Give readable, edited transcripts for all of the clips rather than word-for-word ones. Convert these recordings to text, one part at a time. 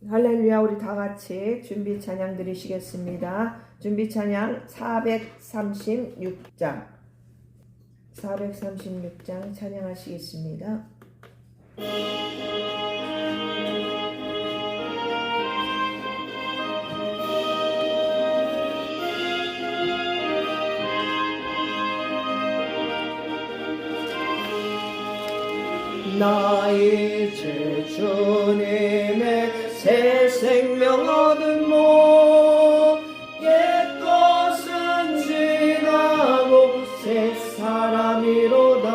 할렐루야. 우리 다 같이 준비 찬양 드리시겠습니다. 준비 찬양 436장 찬양하시겠습니다. 나 이제 주님의 새 생명 얻은 몸 옛것은 지나고 새 사람이로다.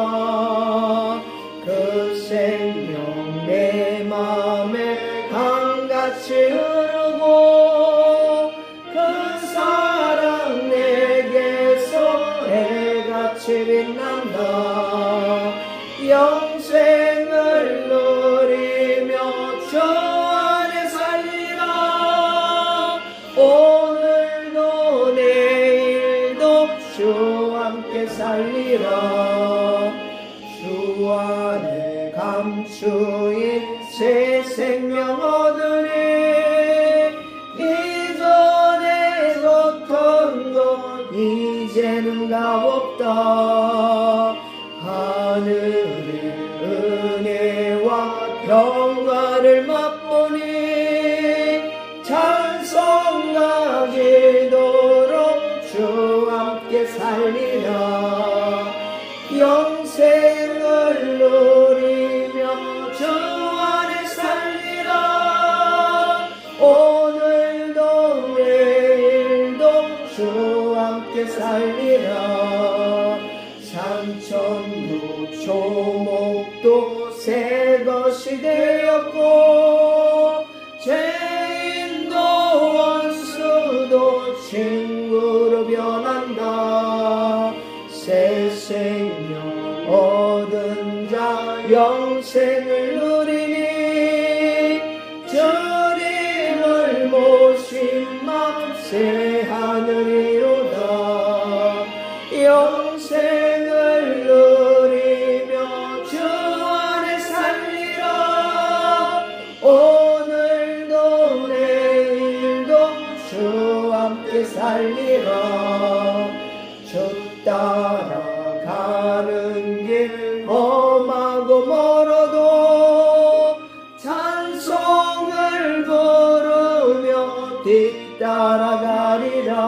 그 생명 내 맘에 강같이 흐르고 그 사랑 내게서 해같이 빛난다. 영생을 누리며 주 안에 살리라. 오늘도 내일도 주 함께 살리라. 주 안에 감추인 새 생명 얻으리. 이전에 걷던 것 이제는 값없다. 하늘의 은혜와 평화를 맛보니 찬송가 기도로 주 함께 살리라. 영생을 누리며 주 안에 살리라. 오늘도 내일도 주 함께 살리라. 산천도 초목도 새 것이 되었고 죄인도 원수도 친구로 변한다. 새 생명 얻은 자 영생을 누리니 주님을 모신 맘 새 하늘이로다. 영생을 누리며 주 안에 살리라. 오늘도 내일도 주 함께 살리라. 주 따라가는 길 험하고 멀어도 찬송을 부르며 뒤따라가리라.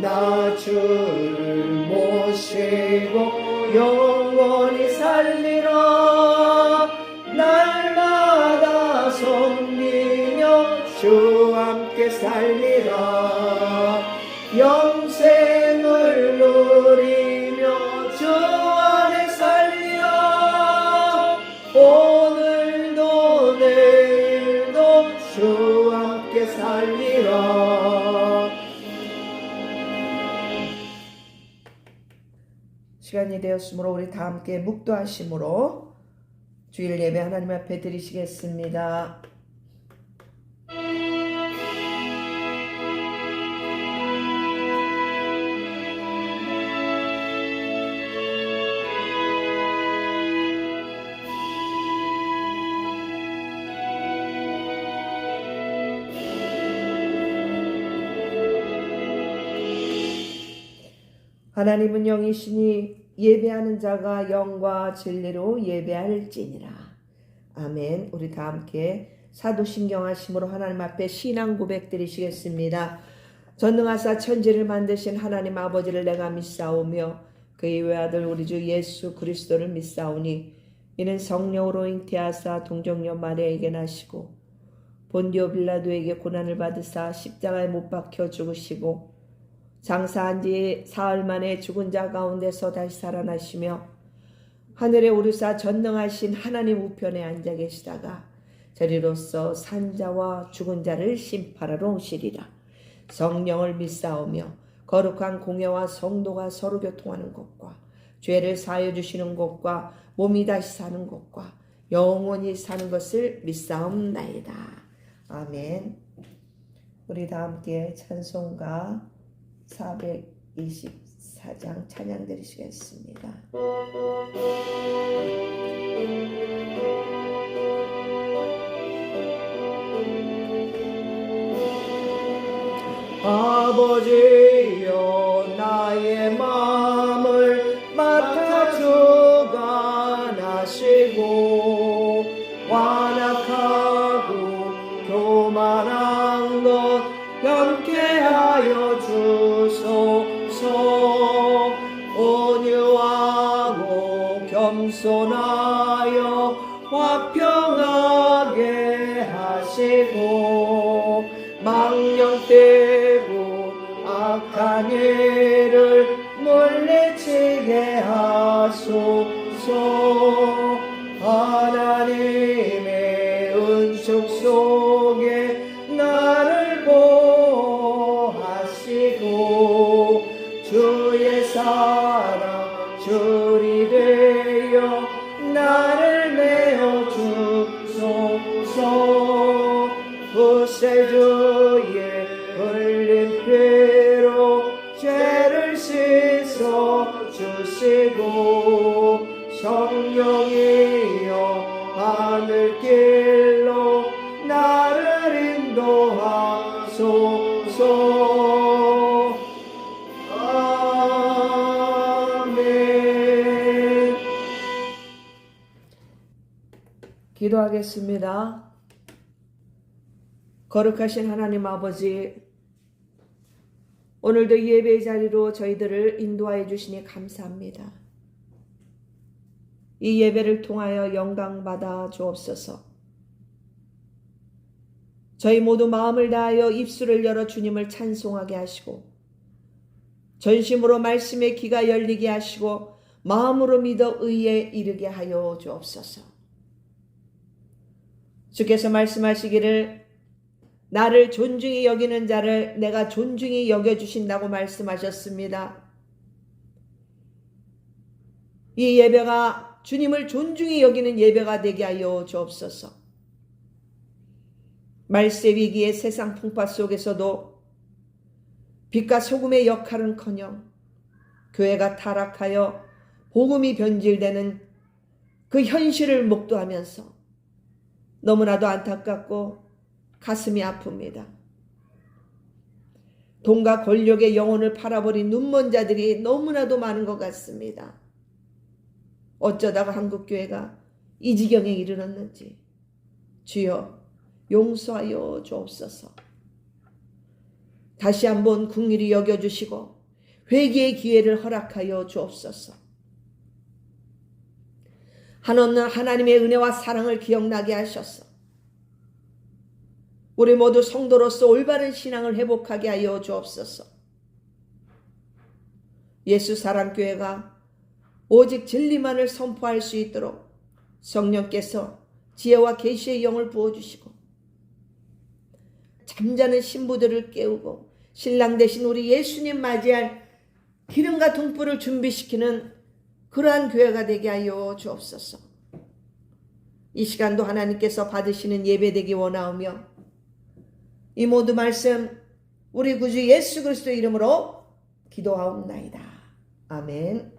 나 주를 모시고 영원히 살리라. 날마다 섬기며 주 함께 살리라. 영생을 누리며 주 안에 살리라. 오늘도 내일도 주 함께 살리라. 시간이 되었으므로 우리 다 함께 묵도하심으로 주일 예배 하나님 앞에 드리시겠습니다. 하나님은 영이시니 예배하는 자가 영과 진리로 예배할지니라. 아멘. 우리 다 함께 사도신경하심으로 하나님 앞에 신앙 고백 드리시겠습니다. 전능하사 천지를 만드신 하나님 아버지를 내가 믿사오며 그의 외아들 우리 주 예수 그리스도를 믿사오니 이는 성령으로 잉태하사 동정녀 마리아에게 나시고 본디오 빌라도에게 고난을 받으사 십자가에 못 박혀 죽으시고 장사한 지 사흘 만에 죽은 자 가운데서 다시 살아나시며 하늘에 오르사 전능하신 하나님 우편에 앉아 계시다가 저리로서 산자와 죽은 자를 심판하러 오시리라. 성령을 믿사오며 거룩한 공회와 성도가 서로 교통하는 것과 죄를 사하여 주시는 것과 몸이 다시 사는 것과 영원히 사는 것을 믿사옵나이다. 아멘. 우리 다 함께 찬송가 424장 찬양 드리시겠습니다. 아버지여 나의 마음을 맡아 주관하시고 완악하고 교만한 것 경계하여 주소서. 온유하고 겸손하여 화평하게 하시고 망령되고 악한 일을 물리치게 하소서. 하나님의 은총 속에 나를 보호하시고 주의 사랑 줄이 되어 나를 메어 주소서. 구세주의 흘린 피로 죄를 씻어 주시고 성령이여 하늘길로 나를 인도하소서. 아멘. 기도하겠습니다. 거룩하신 하나님 아버지, 오늘도 예배의 자리로 저희들을 인도하여 주시니 감사합니다. 이 예배를 통하여 영광 받아 주옵소서. 저희 모두 마음을 다하여 입술을 열어 주님을 찬송하게 하시고 전심으로 말씀의 귀가 열리게 하시고 마음으로 믿어 의에 이르게 하여 주옵소서. 주께서 말씀하시기를 나를 존중히 여기는 자를 내가 존중히 여겨주신다고 말씀하셨습니다. 이 예배가 주님을 존중히 여기는 예배가 되게 하여 주옵소서. 말세 위기의 세상 풍파 속에서도 빛과 소금의 역할은커녕 교회가 타락하여 복음이 변질되는 그 현실을 목도하면서 너무나도 안타깝고 가슴이 아픕니다. 돈과 권력의 영혼을 팔아버린 눈먼 자들이 너무나도 많은 것 같습니다. 어쩌다가 한국교회가 이 지경에 이르렀는지 주여 용서하여 주옵소서. 다시 한번 긍휼히 여겨주시고 회개의 기회를 허락하여 주옵소서. 한없는 하나님의 은혜와 사랑을 기억나게 하셔서 우리 모두 성도로서 올바른 신앙을 회복하게 하여 주옵소서. 예수 사랑교회가 오직 진리만을 선포할 수 있도록 성령께서 지혜와 계시의 영을 부어주시고 잠자는 신부들을 깨우고 신랑 되신 우리 예수님 맞이할 기름과 등불을 준비시키는 그러한 교회가 되게 하여 주옵소서. 이 시간도 하나님께서 받으시는 예배되기 원하오며 이 모든 말씀 우리 구주 예수 그리스도의 이름으로 기도하옵나이다. 아멘.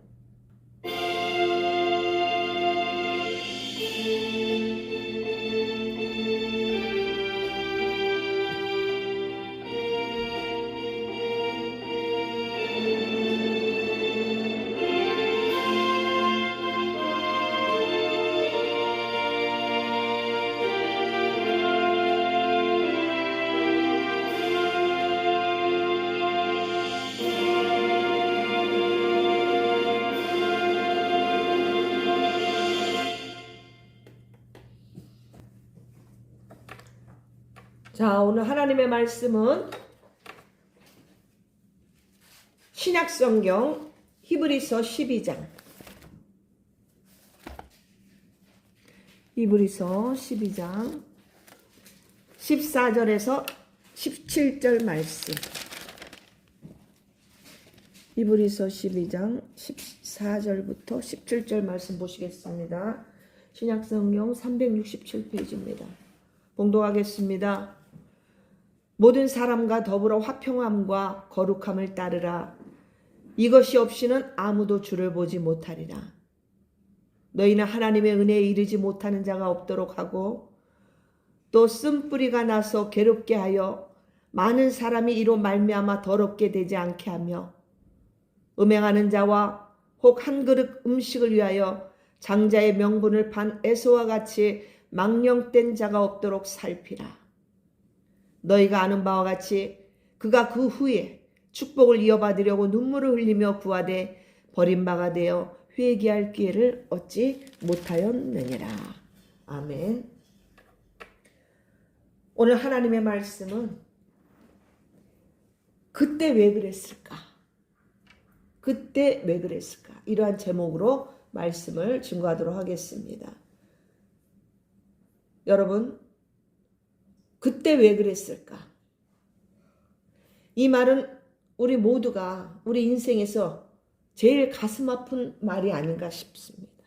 자, 오늘 하나님의 말씀은 신약성경 히브리서 12장 히브리서 12장 14절에서 17절 말씀. 히브리서 12장 14절부터 17절 말씀 보시겠습니다. 신약성경 367페이지입니다. 봉독하겠습니다. 모든 사람과 더불어 화평함과 거룩함을 따르라. 이것이 없이는 아무도 주를 보지 못하리라. 너희는 하나님의 은혜에 이르지 못하는 자가 없도록 하고 또 쓴뿌리가 나서 괴롭게 하여 많은 사람이 이로 말미암아 더럽게 되지 않게 하며 음행하는 자와 혹 한 그릇 음식을 위하여 장자의 명분을 판 에서와 같이 망령된 자가 없도록 살피라. 너희가 아는 바와 같이 그가 그 후에 축복을 이어받으려고 눈물을 흘리며 구하되 버림바가 되어 회개할 기회를 얻지 못하였느니라. 아멘. 오늘 하나님의 말씀은 그때 왜 그랬을까? 그때 왜 그랬을까? 이러한 제목으로 말씀을 증거하도록 하겠습니다. 여러분, 그때 왜 그랬을까? 이 말은 우리 모두가 우리 인생에서 제일 가슴 아픈 말이 아닌가 싶습니다.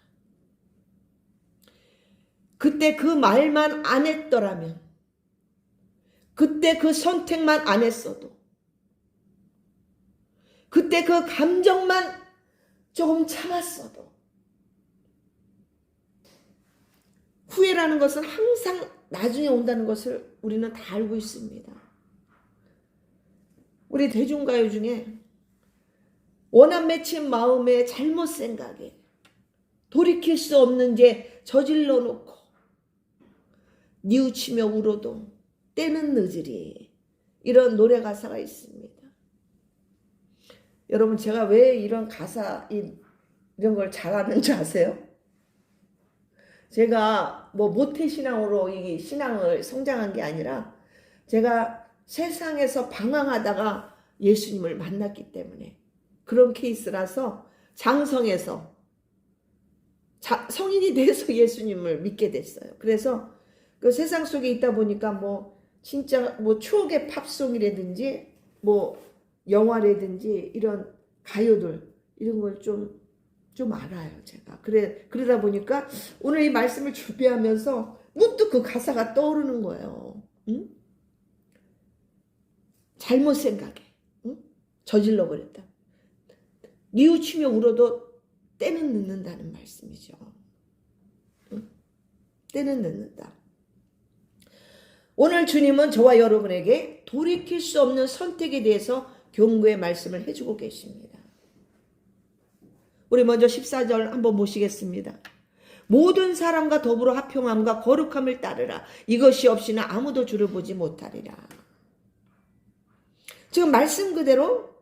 그때 그 말만 안 했더라면, 그때 그 선택만 안 했어도, 그때 그 감정만 조금 참았어도, 후회라는 것은 항상 나중에 온다는 것을 우리는 다 알고 있습니다. 우리 대중가요 중에 원한 맺힌 마음에 잘못 생각에 돌이킬 수 없는 죄 저질러 놓고 뉘우치며 울어도 때는 늦으리, 이런 노래 가사가 있습니다. 여러분, 제가 왜 이런 가사 이런 걸 잘하는 줄 아세요? 제가 뭐 모태신앙으로 이 신앙을 성장한 게 아니라 제가 세상에서 방황하다가 예수님을 만났기 때문에 그런 케이스라서 장성해서 성인이 돼서 예수님을 믿게 됐어요. 그래서 그 세상 속에 있다 보니까 뭐 진짜 뭐 추억의 팝송이라든지 뭐 영화라든지 이런 가요들 이런 걸 좀 알아요, 제가. 그러다 보니까 오늘 이 말씀을 준비하면서 문득 그 가사가 떠오르는 거예요. 응? 잘못 생각해. 응? 저질러 버렸다. 뉘우치며 울어도 때는 늦는다는 말씀이죠. 응? 때는 늦는다. 오늘 주님은 저와 여러분에게 돌이킬 수 없는 선택에 대해서 경고의 말씀을 해주고 계십니다. 우리 먼저 14절 한번 보시겠습니다. 모든 사람과 더불어 화평함과 거룩함을 따르라. 이것이 없이는 아무도 주를 보지 못하리라. 지금 말씀 그대로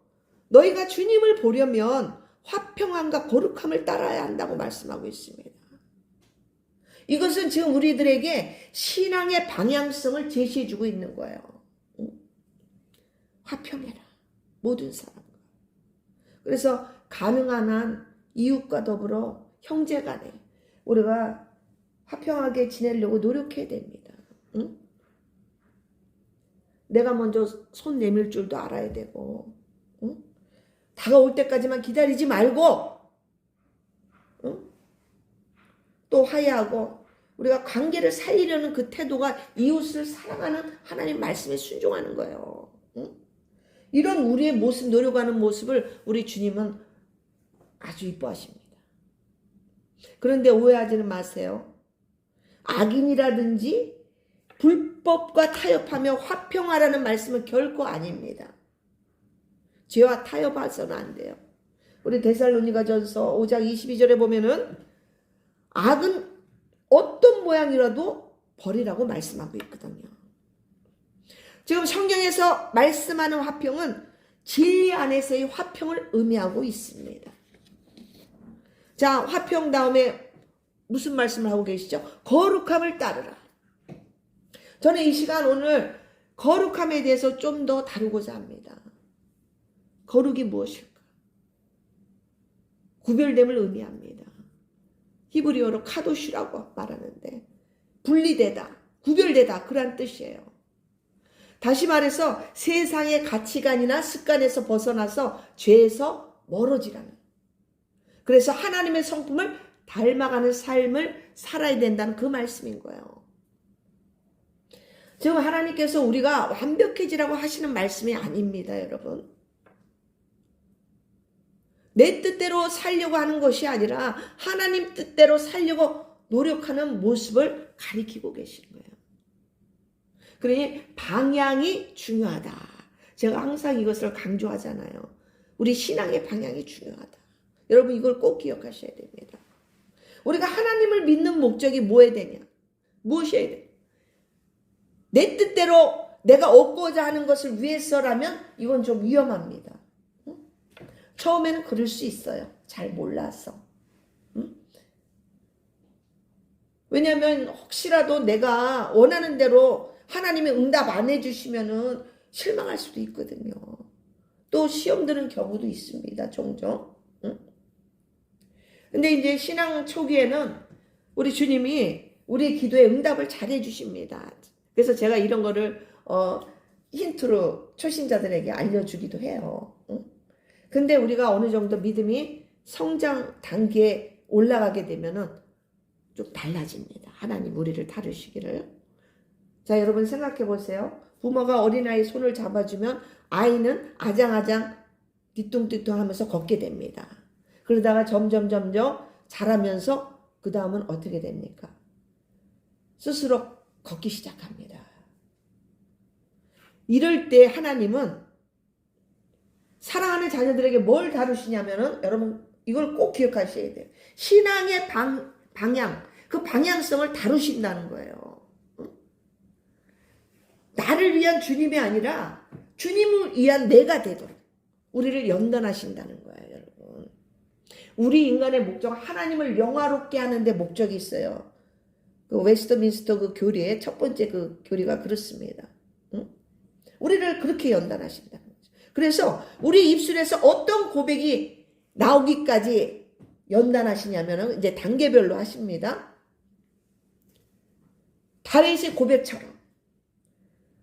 너희가 주님을 보려면 화평함과 거룩함을 따라야 한다고 말씀하고 있습니다. 이것은 지금 우리들에게 신앙의 방향성을 제시해주고 있는 거예요. 화평해라. 모든 사람과. 그래서 가능한 한 이웃과 더불어 형제간에 우리가 화평하게 지내려고 노력해야 됩니다. 응? 내가 먼저 손 내밀 줄도 알아야 되고, 응? 다가올 때까지만 기다리지 말고, 응? 또 화해하고 우리가 관계를 살리려는 그 태도가 이웃을 사랑하는 하나님 말씀에 순종하는 거예요. 응? 이런 우리의 모습, 노력하는 모습을 우리 주님은 아주 이뻐하십니다. 그런데 오해하지는 마세요. 악인이라든지 불법과 타협하며 화평하라는 말씀은 결코 아닙니다. 죄와 타협해서는 안 돼요. 우리 데살로니가전서 5장 22절에 보면은 악은 어떤 모양이라도 버리라고 말씀하고 있거든요. 지금 성경에서 말씀하는 화평은 진리 안에서의 화평을 의미하고 있습니다. 자, 화평 다음에 무슨 말씀을 하고 계시죠? 거룩함을 따르라. 저는 이 시간 오늘 거룩함에 대해서 좀 더 다루고자 합니다. 거룩이 무엇일까? 구별됨을 의미합니다. 히브리어로 카도슈라고 말하는데 분리되다, 구별되다, 그런 뜻이에요. 다시 말해서 세상의 가치관이나 습관에서 벗어나서 죄에서 멀어지라는, 그래서 하나님의 성품을 닮아가는 삶을 살아야 된다는 그 말씀인 거예요. 지금 하나님께서 우리가 완벽해지라고 하시는 말씀이 아닙니다, 여러분. 내 뜻대로 살려고 하는 것이 아니라 하나님 뜻대로 살려고 노력하는 모습을 가리키고 계시는 거예요. 그러니 방향이 중요하다. 제가 항상 이것을 강조하잖아요. 우리 신앙의 방향이 중요하다. 여러분 이걸 꼭 기억하셔야 됩니다. 우리가 하나님을 믿는 목적이 뭐에 되냐? 무엇이어야 돼? 내 뜻대로 내가 얻고자 하는 것을 위해서라면 이건 좀 위험합니다. 처음에는 그럴 수 있어요. 잘 몰라서. 왜냐하면 혹시라도 내가 원하는 대로 하나님이 응답 안 해주시면은 실망할 수도 있거든요. 또 시험 드는 경우도 있습니다. 종종. 근데 이제 신앙 초기에는 우리 주님이 우리 기도에 응답을 잘 해주십니다. 그래서 제가 이런 거를 힌트로 초신자들에게 알려주기도 해요. 근데 우리가 어느 정도 믿음이 성장 단계에 올라가게 되면은 좀 달라집니다. 하나님 우리를 다루시기를. 자, 여러분 생각해 보세요. 부모가 어린아이 손을 잡아주면 아이는 아장아장 뒤뚱뒤뚱 하면서 걷게 됩니다. 그러다가 점점 자라면서 그 다음은 어떻게 됩니까? 스스로 걷기 시작합니다. 이럴 때 하나님은 사랑하는 자녀들에게 뭘 다루시냐면은 여러분 이걸 꼭 기억하셔야 돼요. 신앙의 방향, 그 방향성을 다루신다는 거예요. 나를 위한 주님이 아니라 주님을 위한 내가 되도록 우리를 연단하신다는 거예요, 여러분. 우리 인간의 목적, 하나님을 영화롭게 하는 데 목적이 있어요. 그 웨스트민스터 그 교리의 첫 번째 그 교리가 그렇습니다. 우리를 그렇게 연단하신다는 거죠. 그래서 우리 입술에서 어떤 고백이 나오기까지 연단하시냐면은 이제 단계별로 하십니다. 다윗의 고백처럼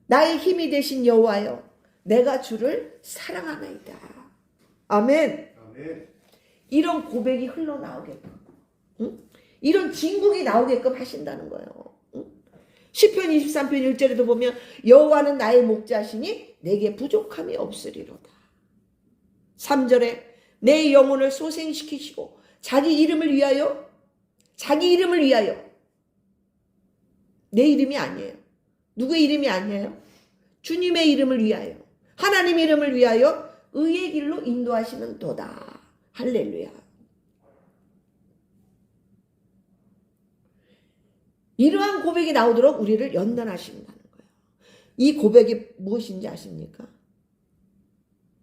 나의 힘이 되신 여호와여 내가 주를 사랑하나이다. 아멘. 아멘. 이런 고백이 흘러나오게끔 이런 진국이 나오게끔 하신다는 거예요. 시편 23편 1절에도 보면 여호와는 나의 목자시니 내게 부족함이 없으리로다. 3절에 내 영혼을 소생시키시고 자기 이름을 위하여 내 이름이 아니에요. 누구의 이름이 아니에요? 주님의 이름을 위하여 하나님 이름을 위하여 의의 길로 인도하시는 도다. 할렐루야. 이러한 고백이 나오도록 우리를 연단하신다는 거예요. 이 고백이 무엇인지 아십니까?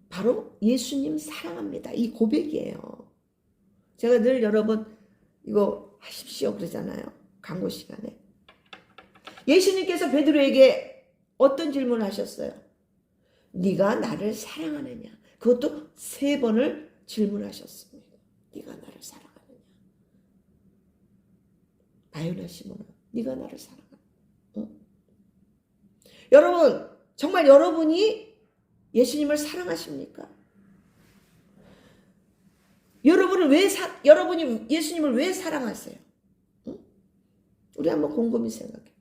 바로 예수님 사랑합니다. 이 고백이에요. 제가 늘 여러분 이거 하십시오 그러잖아요. 광고 시간에. 예수님께서 베드로에게 어떤 질문을 하셨어요? 네가 나를 사랑하느냐? 그것도 3번을 질문하셨습니다. 네가 나를 사랑하느냐? 바요나 시몬아, 네가 나를 사랑하느냐? 응? 여러분, 정말 여러분이 예수님을 사랑하십니까? 여러분이 예수님을 왜 사랑하세요? 응? 우리 한번 곰곰이 생각해.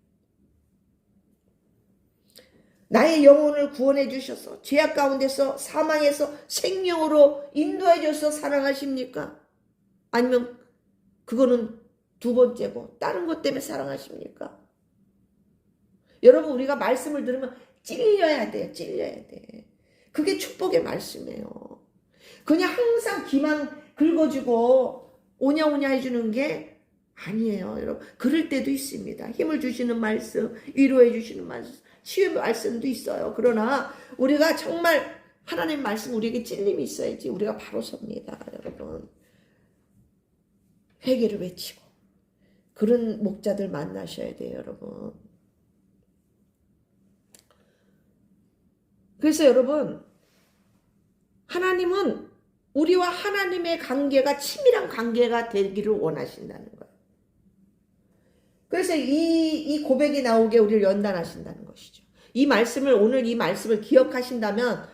나의 영혼을 구원해 주셔서 죄악 가운데서 사망에서 생명으로 인도해 주셔서 사랑하십니까? 아니면 그거는 두 번째고 다른 것 때문에 사랑하십니까? 여러분 우리가 말씀을 들으면 찔려야 돼요. 찔려야 돼. 그게 축복의 말씀이에요. 그냥 항상 귀만 긁어주고 오냐오냐 해주는 게 아니에요. 여러분 그럴 때도 있습니다. 힘을 주시는 말씀, 위로해 주시는 말씀, 치유의 말씀도 있어요. 그러나 우리가 정말 하나님 말씀 우리에게 찔림이 있어야지 우리가 바로 섭니다. 여러분 회개를 외치고 그런 목자들 만나셔야 돼요. 여러분. 그래서 여러분 하나님은 우리와 하나님의 관계가 치밀한 관계가 되기를 원하신다는 거예요. 그래서 이 고백이 나오게 우리를 연단하신다는 것이죠. 오늘 이 말씀을 기억하신다면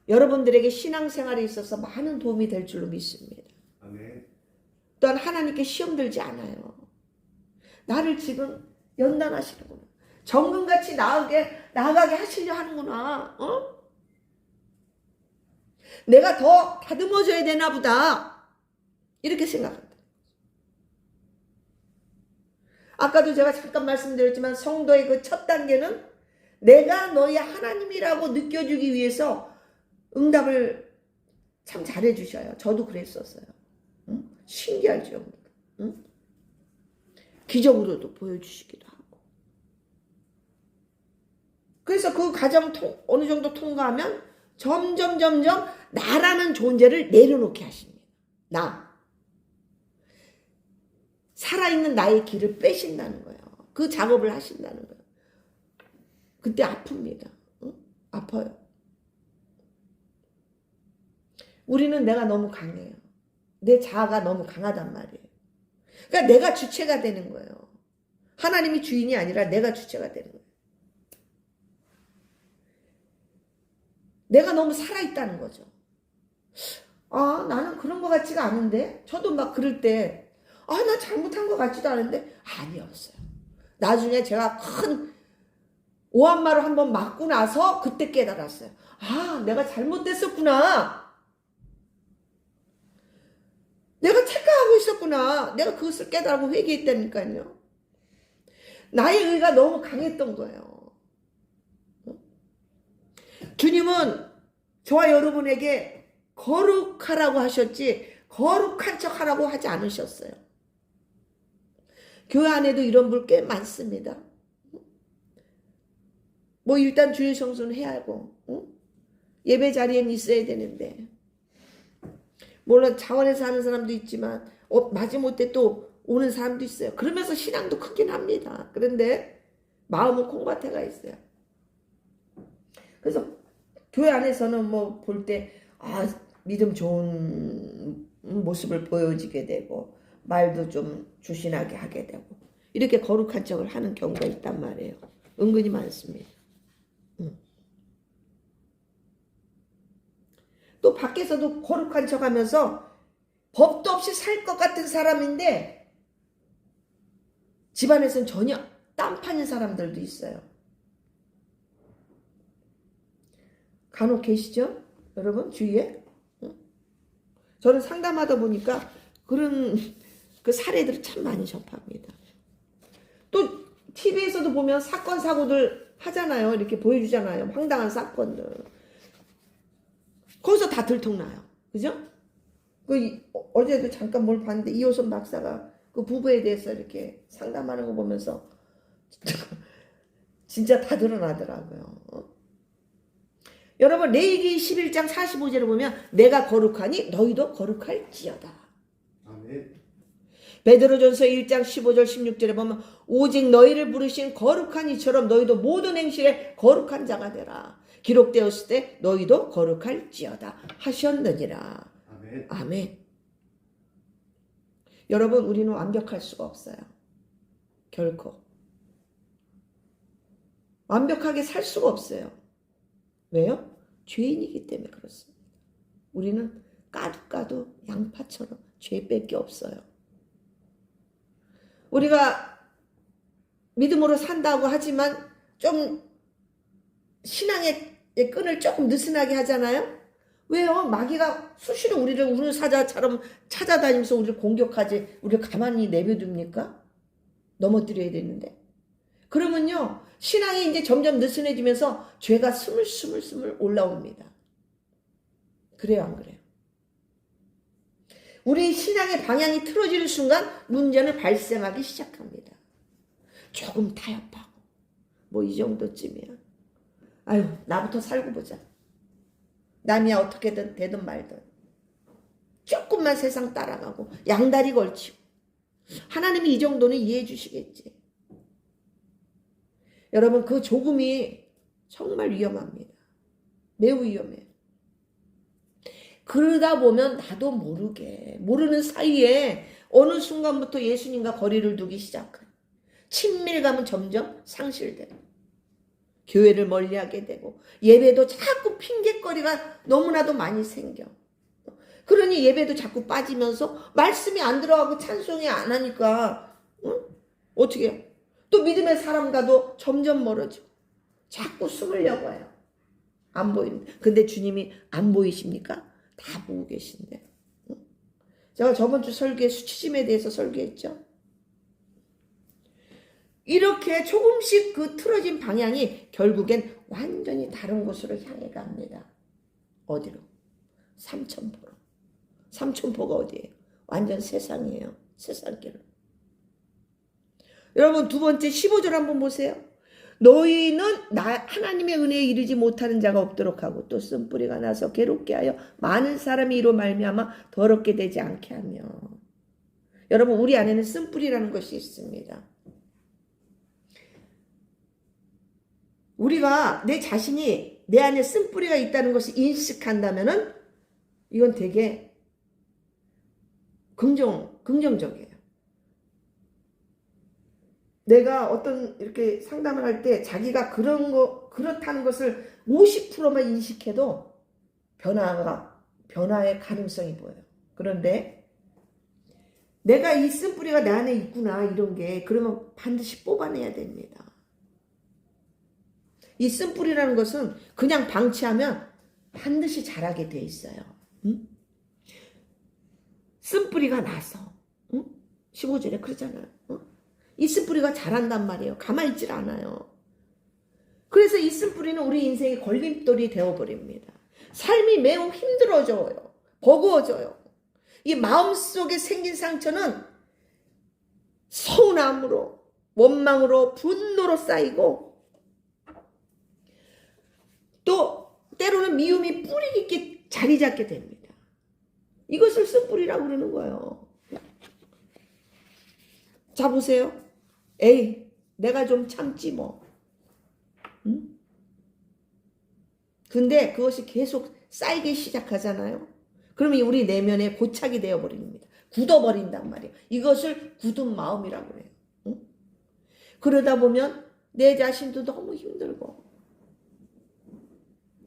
여러분들에게 신앙생활에 있어서 많은 도움이 될 줄로 믿습니다. 아멘. 또한 하나님께 시험 들지 않아요. 나를 지금 연단하시는구나. 정금같이 나아가게 하시려 하는구나. 내가 더 다듬어져야 되나 보다. 이렇게 생각합니다. 아까도 제가 잠깐 말씀드렸지만 성도의 그 첫 단계는 내가 너희 하나님이라고 느껴주기 위해서 응답을 참 잘해주셔요. 저도 그랬었어요. 응? 신기할 정도로. 응? 기적으로도 보여주시기도 하고. 그래서 그 과정 어느 정도 통과하면 점점 나라는 존재를 내려놓게 하십니다. 나. 살아있는 나의 길을 빼신다는 거예요. 그 작업을 하신다는 거예요. 그때 아픕니다. 응? 아파요. 우리는 내가 너무 강해요. 내 자아가 너무 강하단 말이에요. 그러니까 내가 주체가 되는 거예요. 하나님이 주인이 아니라 내가 주체가 되는 거예요. 내가 너무 살아있다는 거죠. 아, 나는 그런 것 같지가 않은데? 저도 막 그럴 때, 아, 나 잘못한 것 같지도 않은데? 아니었어요. 나중에 제가 큰 오한마로 한번 맞고 나서 그때 깨달았어요. 아, 내가 잘못됐었구나. 내가 착각하고 있었구나. 내가 그것을 깨달고 회개했다니까요. 나의 의가 너무 강했던 거예요. 주님은 저와 여러분에게 거룩하라고 하셨지 거룩한 척 하라고 하지 않으셨어요. 교회 안에도 이런 분 꽤 많습니다. 뭐 일단 주일 성수는 해야 하고 예배 자리엔 있어야 되는데 물론 자원에서 하는 사람도 있지만 마지못해 또 오는 사람도 있어요. 그러면서 신앙도 크긴 합니다. 그런데 마음은 콩밭에가 있어요. 그래서 교회 안에서는 뭐 볼 때 믿음 좋은 모습을 보여지게 되고 말도 좀 주신하게 하게 되고 이렇게 거룩한 척을 하는 경우가 있단 말이에요. 은근히 많습니다. 또 밖에서도 거룩한 척 하면서 법도 없이 살 것 같은 사람인데 집안에서는 전혀 딴판인 사람들도 있어요. 간혹 계시죠? 여러분 주위에? 저는 상담하다 보니까 그런 그 사례들을 참 많이 접합니다. 또 TV에서도 보면 사건 사고들 하잖아요. 이렇게 보여주잖아요. 황당한 사건들. 거기서 다 들통나요. 그죠? 어제도 잠깐 뭘 봤는데 이호선 박사가 그 부부에 대해서 이렇게 상담하는 거 보면서 진짜 다 드러나더라고요. 여러분 레위기 11장 45절을 보면 내가 거룩하니 너희도 거룩할지어다. 아멘. 베드로전서 1장 15절 16절에 보면 오직 너희를 부르신 거룩한 이처럼 너희도 모든 행실에 거룩한 자가 되라. 기록되었을 때 너희도 거룩할지어다 하셨느니라. 아멘. 아멘. 여러분 우리는 완벽할 수가 없어요. 결코. 완벽하게 살 수가 없어요. 왜요? 죄인이기 때문에 그렇습니다. 우리는 까도 양파처럼 죄밖에 없어요. 우리가 믿음으로 산다고 하지만 좀 신앙의 끈을 조금 느슨하게 하잖아요. 왜요? 마귀가 수시로 우리를 우는 사자처럼 찾아다니면서 우리를 공격하지 우리를 가만히 내버립니까? 넘어뜨려야 되는데. 그러면요 신앙이 이제 점점 느슨해지면서 죄가 스물스물 올라옵니다. 그래요 안 그래요? 우리 신앙의 방향이 틀어지는 순간 문제는 발생하기 시작합니다. 조금 타협하고 뭐 이 정도쯤이야. 아유 나부터 살고 보자. 남이야 어떻게든 되든 말든 조금만 세상 따라가고 양다리 걸치고 하나님이 이 정도는 이해해 주시겠지. 여러분 그 조금이 정말 위험합니다. 매우 위험해요. 그러다 보면 나도 모르는 사이에 어느 순간부터 예수님과 거리를 두기 시작해요. 친밀감은 점점 상실되고 교회를 멀리하게 되고 예배도 자꾸 핑계거리가 너무나도 많이 생겨. 그러니 예배도 자꾸 빠지면서 말씀이 안 들어가고 찬송이 안 하니까 어떻게 해요? 또 믿음의 사람과도 점점 멀어지고 자꾸 숨으려고 해요. 안 보이는데. 근데 주님이 안 보이십니까? 다 보고 계신데. 제가 저번 주 설교에 수치심에 대해서 설교했죠. 이렇게 조금씩 그 틀어진 방향이 결국엔 완전히 다른 곳으로 향해 갑니다. 어디로? 삼천포로. 삼천포가 어디예요? 완전 세상이에요. 세상길로. 여러분 두 번째 15절 한번 보세요. 너희는 하나님의 은혜에 이르지 못하는 자가 없도록 하고 또 쓴뿌리가 나서 괴롭게 하여 많은 사람이 이로 말미암아 더럽게 되지 않게 하며. 여러분 우리 안에는 쓴뿌리라는 것이 있습니다. 우리가 내 자신이 내 안에 쓴뿌리가 있다는 것을 인식한다면은 이건 되게 긍정적이에요. 내가 어떤 이렇게 상담을 할 때 자기가 그렇다는 것을 50%만 인식해도 변화의 가능성이 보여요. 그런데 내가 이 쓴뿌리가 내 안에 있구나 이런 게 그러면 반드시 뽑아내야 됩니다. 이 쓴뿌리라는 것은 그냥 방치하면 반드시 자라게 돼 있어요. 응? 쓴뿌리가 나서 15절에 그러잖아요. 이 쓴뿌리가 자란단 말이에요. 가만히 있질 않아요. 그래서 이 쓴뿌리는 우리 인생의 걸림돌이 되어버립니다. 삶이 매우 힘들어져요. 버거워져요. 이 마음속에 생긴 상처는 서운함으로, 원망으로, 분노로 쌓이고 또 때로는 미움이 뿌리 깊게 자리 잡게 됩니다. 이것을 쓴뿌리라고 그러는 거예요. 자 보세요. 에이 내가 좀 참지 뭐. 응? 근데 그것이 계속 쌓이기 시작하잖아요. 그러면 우리 내면에 고착이 되어버립니다. 굳어버린단 말이에요. 이것을 굳은 마음이라고 그래요. 응? 그러다 보면 내 자신도 너무 힘들고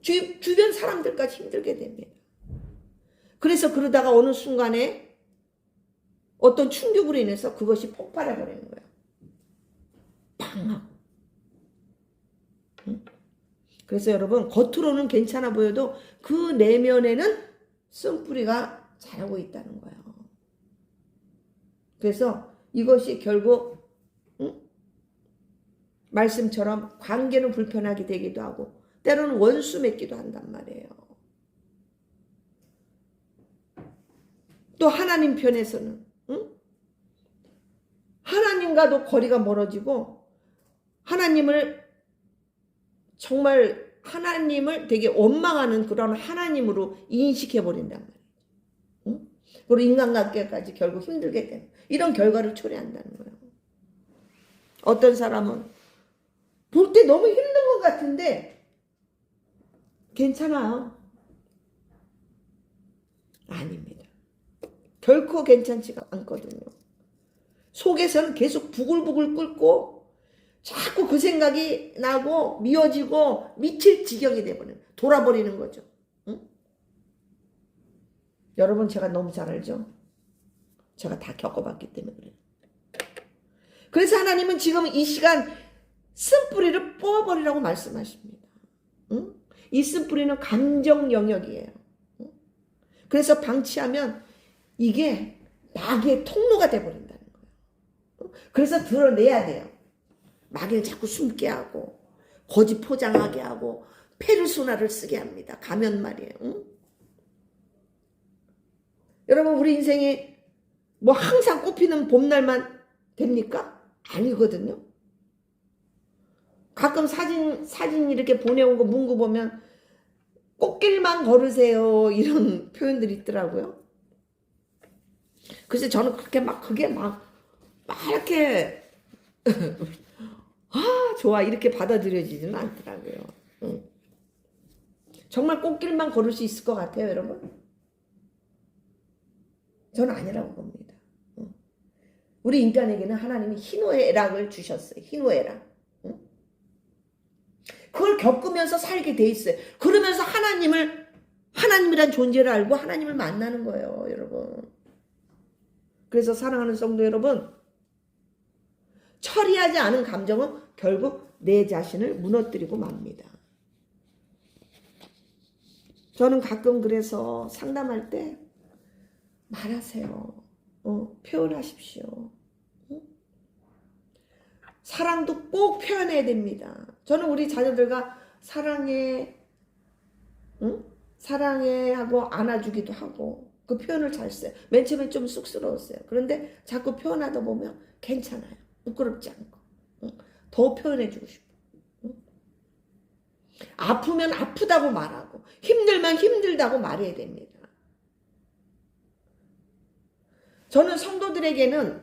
주변 사람들까지 힘들게 됩니다. 그래서 그러다가 어느 순간에 어떤 충격으로 인해서 그것이 폭발해 버리는 거예요. 팡! 응? 그래서 여러분 겉으로는 괜찮아 보여도 그 내면에는 쓴뿌리가 자라고 있다는 거예요. 그래서 이것이 결국 말씀처럼 관계는 불편하게 되기도 하고 때로는 원수 맺기도 한단 말이에요. 또 하나님 편에서는 하나님과도 거리가 멀어지고 하나님을 되게 원망하는 그런 하나님으로 인식해버린단 말이에요. 그리고 인간관계까지 결국 힘들게 되는 이런 결과를 초래한다는 거예요. 어떤 사람은 볼 때 너무 힘든 것 같은데 괜찮아요. 아닙니다. 결코 괜찮지가 않거든요. 속에서는 계속 부글부글 끓고 자꾸 그 생각이 나고 미워지고 미칠 지경이 돼버리는 돌아버리는 거죠. 응? 여러분 제가 너무 잘 알죠? 제가 다 겪어봤기 때문에 그래요. 그래서 하나님은 지금 이 시간 쓴뿌리를 뽑아버리라고 말씀하십니다. 응? 이 쓴뿌리는 감정 영역이에요. 응? 그래서 방치하면 이게 마귀의 통로가 돼버린다는 거예요. 응? 그래서 드러내야 돼요. 마귀를 자꾸 숨게 하고 거짓 포장하게 하고 페르소나를 쓰게 합니다. 가면 말이에요. 응? 여러분 우리 인생이 뭐 항상 꽃피는 봄날만 됩니까? 아니거든요. 가끔 사진 이렇게 보내온 거 문구 보면 꽃길만 걸으세요 이런 표현들이 있더라고요. 그래서 저는 그게 막 이렇게 좋아 이렇게 받아들여지지는 않더라고요. 응. 정말 꽃길만 걸을 수 있을 것 같아요, 여러분? 저는 아니라고 봅니다. 응. 우리 인간에게는 하나님이 희노애락을 주셨어요. 희노애락. 응? 그걸 겪으면서 살게 돼 있어요. 그러면서 하나님이란 존재를 알고 하나님을 만나는 거예요, 여러분. 그래서 사랑하는 성도 여러분, 처리하지 않은 감정은 결국 내 자신을 무너뜨리고 맙니다. 저는 가끔 그래서 상담할 때 말하세요. 표현하십시오. 사랑도 꼭 표현해야 됩니다. 저는 우리 자녀들과 사랑해, 응? 사랑해 하고 안아주기도 하고 그 표현을 잘 써요. 맨 처음에 좀 쑥스러웠어요. 그런데 자꾸 표현하다 보면 괜찮아요. 부끄럽지 않고. 응? 더 표현해주고 싶어. 응? 아프면 아프다고 말하고 힘들면 힘들다고 말해야 됩니다. 저는 성도들에게는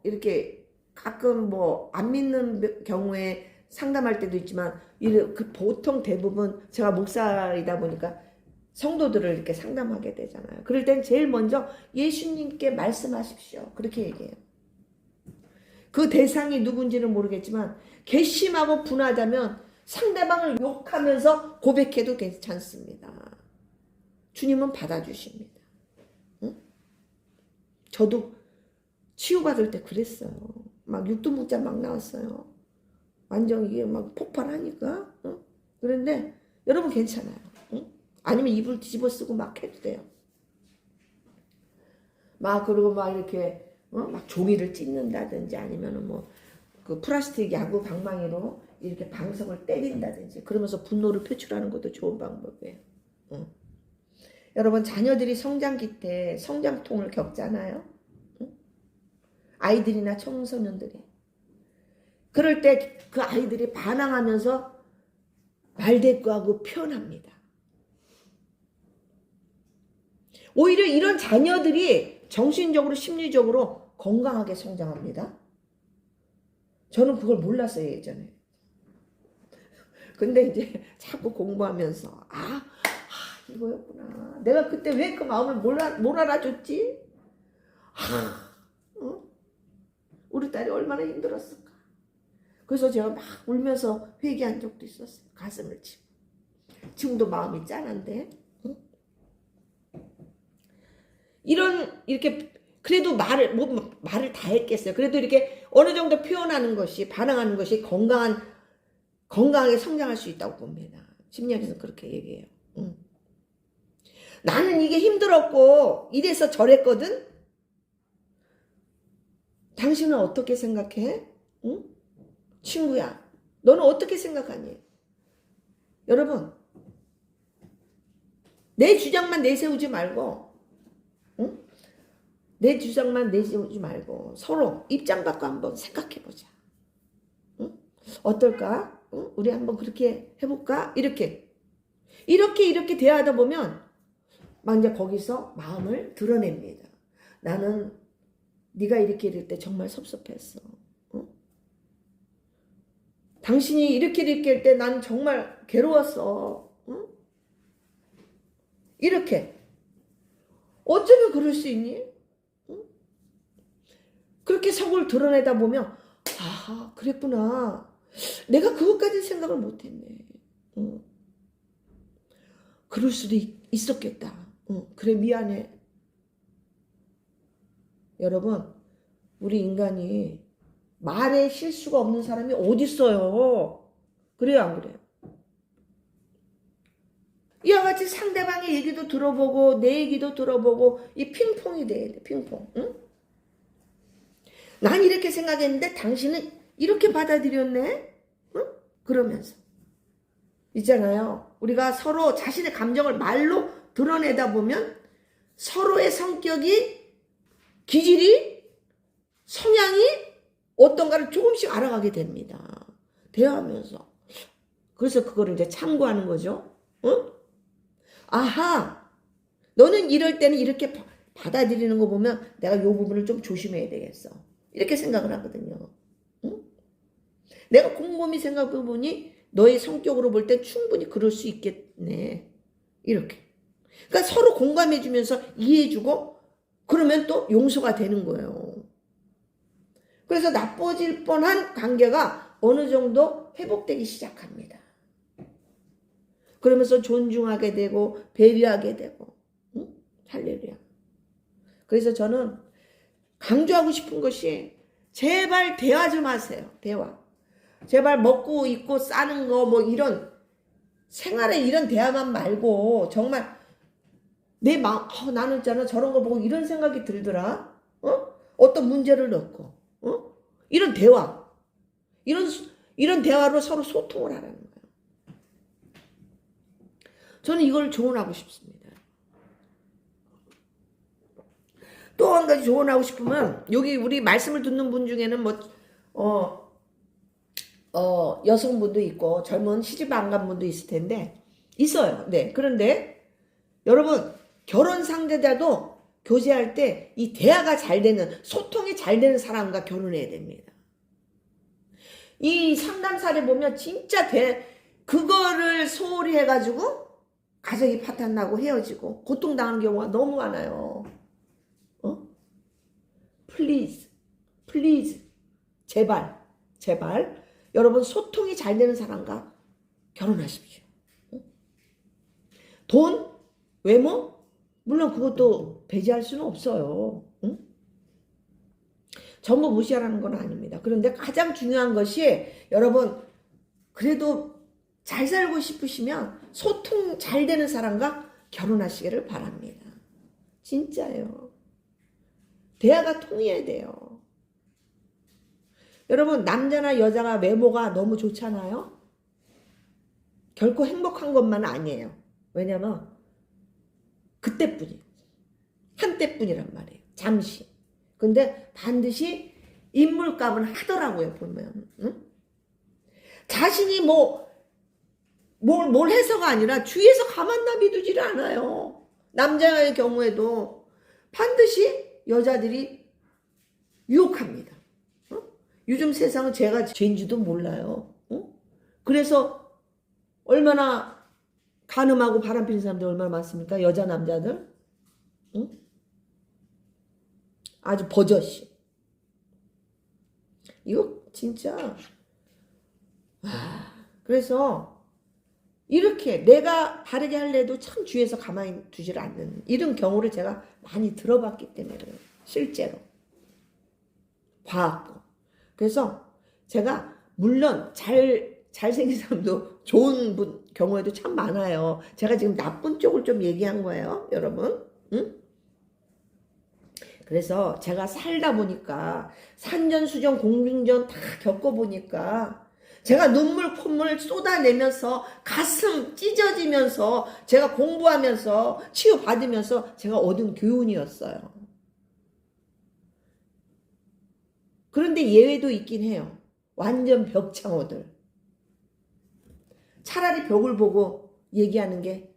이렇게 가끔 뭐 안 믿는 경우에 상담할 때도 있지만 보통 대부분 제가 목사이다 보니까 성도들을 이렇게 상담하게 되잖아요. 그럴 땐 제일 먼저 예수님께 말씀하십시오. 그렇게 얘기해요. 그 대상이 누군지는 모르겠지만 괘씸하고 분하다면 상대방을 욕하면서 고백해도 괜찮습니다. 주님은 받아주십니다. 응? 저도 치유받을 때 그랬어요. 막 육두문자 막 나왔어요. 완전 이게 막 폭발하니까. 응? 그런데 여러분 괜찮아요. 응? 아니면 입을 뒤집어 쓰고 막 해도 돼요. 막 그리고 막 이렇게 막 종이를 찢는다든지 아니면은 뭐 그 플라스틱 야구 방망이로 이렇게 방석을 때린다든지 그러면서 분노를 표출하는 것도 좋은 방법이에요. 응? 여러분 자녀들이 성장기 때 성장통을 겪잖아요. 응? 아이들이나 청소년들이. 그럴 때 그 아이들이 반항하면서 말대꾸하고 표현합니다. 오히려 이런 자녀들이 정신적으로 심리적으로 건강하게 성장합니다. 저는 그걸 몰랐어요 예전에. 근데 이제 자꾸 공부하면서 이거였구나. 내가 그때 왜 그 마음을 못 알아줬지? 우리 딸이 얼마나 힘들었을까. 그래서 제가 막 울면서 회개한 적도 있었어요. 가슴을 치고. 지금도 마음이 짠한데. 응? 이렇게 그래도 말을 다 했겠어요. 그래도 이렇게 어느 정도 표현하는 것이 반항하는 것이 건강하게 성장할 수 있다고 봅니다. 심리학에서는 그렇게 얘기해요. 응. 나는 이게 힘들었고 이래서 저랬거든. 당신은 어떻게 생각해? 응? 친구야, 너는 어떻게 생각하니? 여러분, 내 주장만 내세우지 말고, 응? 내 주장만 내세우지 말고 서로 입장 바꿔 한번 생각해보자. 응? 어떨까? 응? 우리 한번 그렇게 해볼까? 이렇게 대화하다 보면 막 이제 거기서 마음을 드러냅니다. 나는 네가 이렇게 이럴 때 정말 섭섭했어. 응? 당신이 이렇게 할 때 난 정말 괴로웠어. 응? 이렇게. 어쩌면 그럴 수 있니? 응? 그렇게 속을 드러내다 보면 그랬구나. 내가 그것까지 생각을 못했네. 응. 그럴 수도 있었겠다. 응. 그래 미안해. 여러분 우리 인간이 말에 실수가 없는 사람이 어디 있어요? 그래요 안 그래요? 이와 같이 상대방의 얘기도 들어보고 내 얘기도 들어보고 이 핑퐁이 돼야 돼. 핑퐁. 응? 난 이렇게 생각했는데 당신은 이렇게 받아들였네? 응? 그러면서 있잖아요. 우리가 서로 자신의 감정을 말로 드러내다 보면 서로의 성격이 기질이 성향이 어떤가를 조금씩 알아가게 됩니다. 대화하면서. 그래서 그거를 이제 참고하는 거죠. 응? 아하, 너는 이럴 때는 이렇게 받아들이는 거 보면 내가 이 부분을 좀 조심해야 되겠어. 이렇게 생각을 하거든요. 응? 내가 곰곰이 생각해보니 너의 성격으로 볼 때 충분히 그럴 수 있겠네. 이렇게. 그러니까 서로 공감해주면서 이해해주고 그러면 또 용서가 되는 거예요. 그래서 나빠질 뻔한 관계가 어느 정도 회복되기 시작합니다. 그러면서 존중하게 되고 배려하게 되고. 응? 할렐루야. 그래서 저는 강조하고 싶은 것이 제발 대화 좀 하세요. 대화. 제발 먹고 입고 싸는 거 뭐 이런 생활에 이런 대화만 말고 정말 내 마음 나는 있잖아 저런 거 보고 이런 생각이 들더라. 어떤 문제를 넣고 이런 대화. 이런 대화로 서로 소통을 하라는 거예요. 저는 이걸 조언하고 싶습니다. 또 한 가지 조언하고 싶으면, 여기 우리 말씀을 듣는 분 중에는 여성분도 있고 젊은 시집 안 간 분도 있을 텐데, 있어요. 네. 그런데 여러분, 결혼 상대자도 교제할 때 이 대화가 잘 되는, 소통이 잘 되는 사람과 결혼해야 됩니다. 이 상담사를 보면 진짜 그거를 소홀히 해가지고 가정이 파탄나고 헤어지고 고통당하는 경우가 너무 많아요. 플리즈, 제발 여러분, 소통이 잘 되는 사람과 결혼하십시오. 돈, 외모, 물론 그것도 배제할 수는 없어요. 전부 무시하라는 건 아닙니다. 그런데 가장 중요한 것이, 여러분, 그래도 잘 살고 싶으시면 소통 잘 되는 사람과 결혼하시기를 바랍니다. 진짜요. 대화가 통해야 돼요. 여러분, 남자나 여자가 외모가 너무 좋잖아요. 결코 행복한 것만 아니에요. 왜냐면 그때뿐이에요. 한때뿐이란 말이에요. 잠시. 근데 반드시 인물값은 하더라고요, 보면. 응? 자신이 뭘 해서가 아니라 주위에서 가만 놔두지를 않아요. 남자의 경우에도 반드시 여자들이 유혹합니다. 요즘 세상은 제가 죄인지도 몰라요. 그래서 얼마나 간음하고 바람피는 사람들이 얼마나 많습니까? 여자 남자들. 아주 버젓이. 이거 진짜. 그래서 이렇게 내가 바르게 하려도 참 주위에서 가만히 두질 않는 이런 경우를 제가 많이 들어봤기 때문에 그래요. 실제로. 봐왔고. 그래서 제가 물론 잘생긴 사람도 좋은 경우에도 참 많아요. 제가 지금 나쁜 쪽을 좀 얘기한 거예요, 여러분. 응? 그래서 제가 살다 보니까 산전수전 공중전 다 겪어보니까 제가 눈물 콧물 쏟아내면서 가슴 찢어지면서 제가 공부하면서 치유받으면서 제가 얻은 교훈이었어요. 그런데 예외도 있긴 해요. 완전 벽창호들. 차라리 벽을 보고 얘기하는 게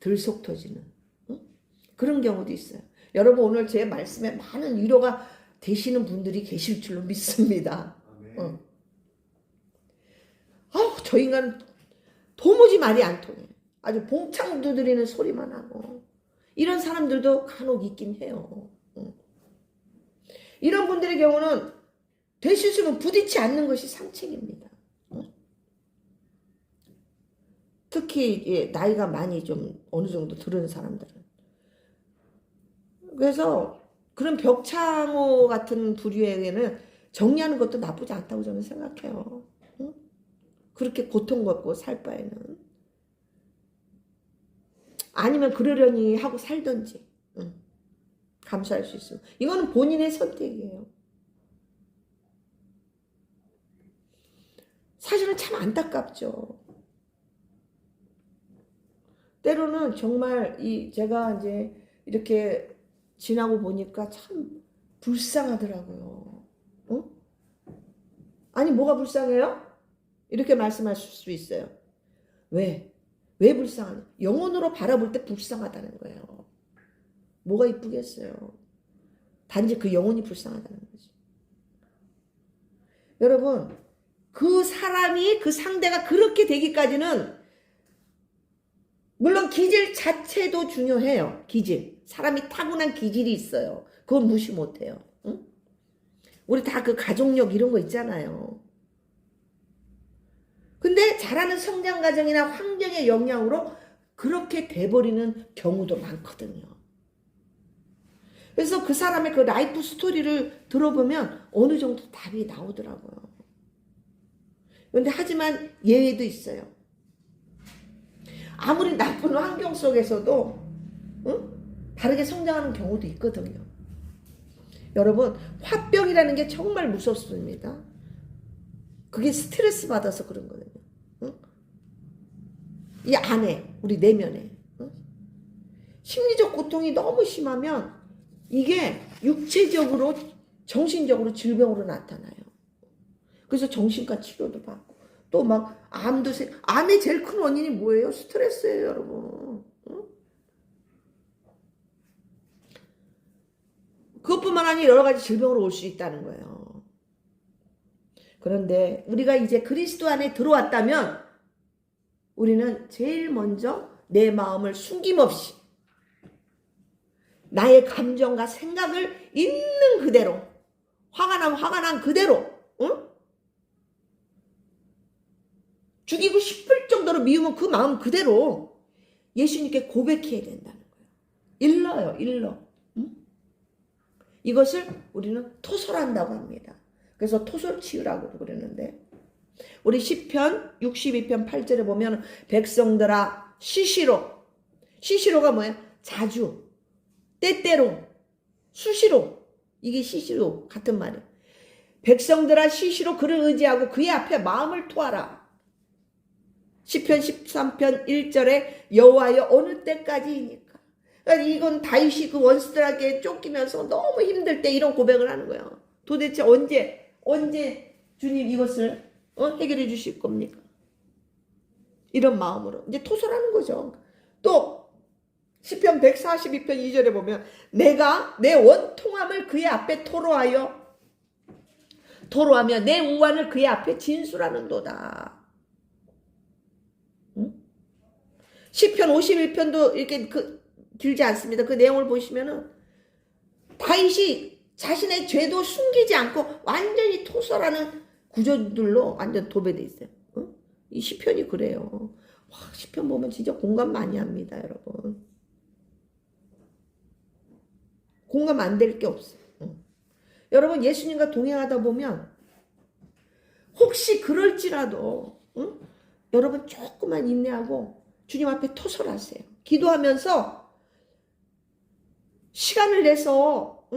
덜 속 터지는 그런 경우도 있어요. 여러분, 오늘 제 말씀에 많은 위로가 되시는 분들이 계실 줄로 믿습니다. 저 인간은 도무지 말이 안 통해. 아주 봉창 두드리는 소리만 하고. 이런 사람들도 간혹 있긴 해요. 이런 분들의 경우는 되실 수 있으면 부딪히지 않는 것이 상책입니다. 특히 나이가 많이 좀 어느 정도 들은 사람들은. 그래서 그런 벽창호 같은 부류에게는 정리하는 것도 나쁘지 않다고 저는 생각해요. 그렇게 고통받고 살 바에는. 아니면 그러려니 하고 살든지. 감수할 수 있어요. 이거는 본인의 선택이에요. 사실은 참 안타깝죠. 때로는 정말 제가 이제 이렇게 지나고 보니까 참 불쌍하더라고요. 아니, 뭐가 불쌍해요? 이렇게 말씀하실 수 있어요. 왜 불쌍하냐? 영혼으로 바라볼 때 불쌍하다는 거예요. 뭐가 이쁘겠어요? 단지 그 영혼이 불쌍하다는 거지. 여러분, 그 사람이, 그 상대가 그렇게 되기까지는 물론 기질 자체도 중요해요. 기질. 사람이 타고난 기질이 있어요. 그건 무시 못해요. 응? 우리 다 그 가족력 이런 거 있잖아요. 근데 자라는 성장 과정이나 환경의 영향으로 그렇게 돼버리는 경우도 많거든요. 그래서 그 사람의 그 라이프 스토리를 들어보면 어느 정도 답이 나오더라고요. 그런데 하지만 예외도 있어요. 아무리 나쁜 환경 속에서도 다르게 성장하는 경우도 있거든요. 여러분, 화병이라는 게 정말 무섭습니다. 그게 스트레스 받아서 그런 거거든요. 응? 이 안에, 우리 내면에. 응? 심리적 고통이 너무 심하면 이게 육체적으로, 정신적으로 질병으로 나타나요. 그래서 정신과 치료도 받고, 또 막 암의 제일 큰 원인이 뭐예요? 스트레스예요, 여러분. 응? 그것뿐만 아니라 여러 가지 질병으로 올 수 있다는 거예요. 그런데 우리가 이제 그리스도 안에 들어왔다면 우리는 제일 먼저 내 마음을 숨김없이 나의 감정과 생각을 있는 그대로, 화가 나면 화가 난 그대로, 응? 죽이고 싶을 정도로 미우면 그 마음 그대로 예수님께 고백해야 된다는 거예요. 일러요, 일러. 응? 이것을 우리는 토설한다고 합니다. 그래서 토설치유라고 그러는데, 우리 시편 62편 8절에 보면 백성들아 시시로가 뭐예요? 자주, 때때로, 수시로, 이게 시시로 같은 말이에요. 백성들아 시시로 그를 의지하고 그의 앞에 마음을 토하라. 시편 13편 1절에 여호와여 어느 때까지이니까. 그러니까 이건 다윗이 그 원수들에게 쫓기면서 너무 힘들 때 이런 고백을 하는 거예요. 도대체 언제 주님 이것을 해결해 주실 겁니까? 이런 마음으로 이제 토설하는 거죠. 또 시편 142편 2절에 보면 내가 내 원통함을 그의 앞에 토로하며 내 우환을 그의 앞에 진술하는도다. 시편 51편도 이렇게 길지 않습니다. 그 내용을 보시면은 다윗이 자신의 죄도 숨기지 않고 완전히 토설하는 구절들로 완전 도배돼 있어요. 이 시편이 그래요. 와, 시편 보면 진짜 공감 많이 합니다, 여러분. 공감 안 될 게 없어요. 여러분 예수님과 동행하다 보면 혹시 그럴지라도 여러분 조금만 인내하고 주님 앞에 토설하세요. 기도하면서 시간을 내서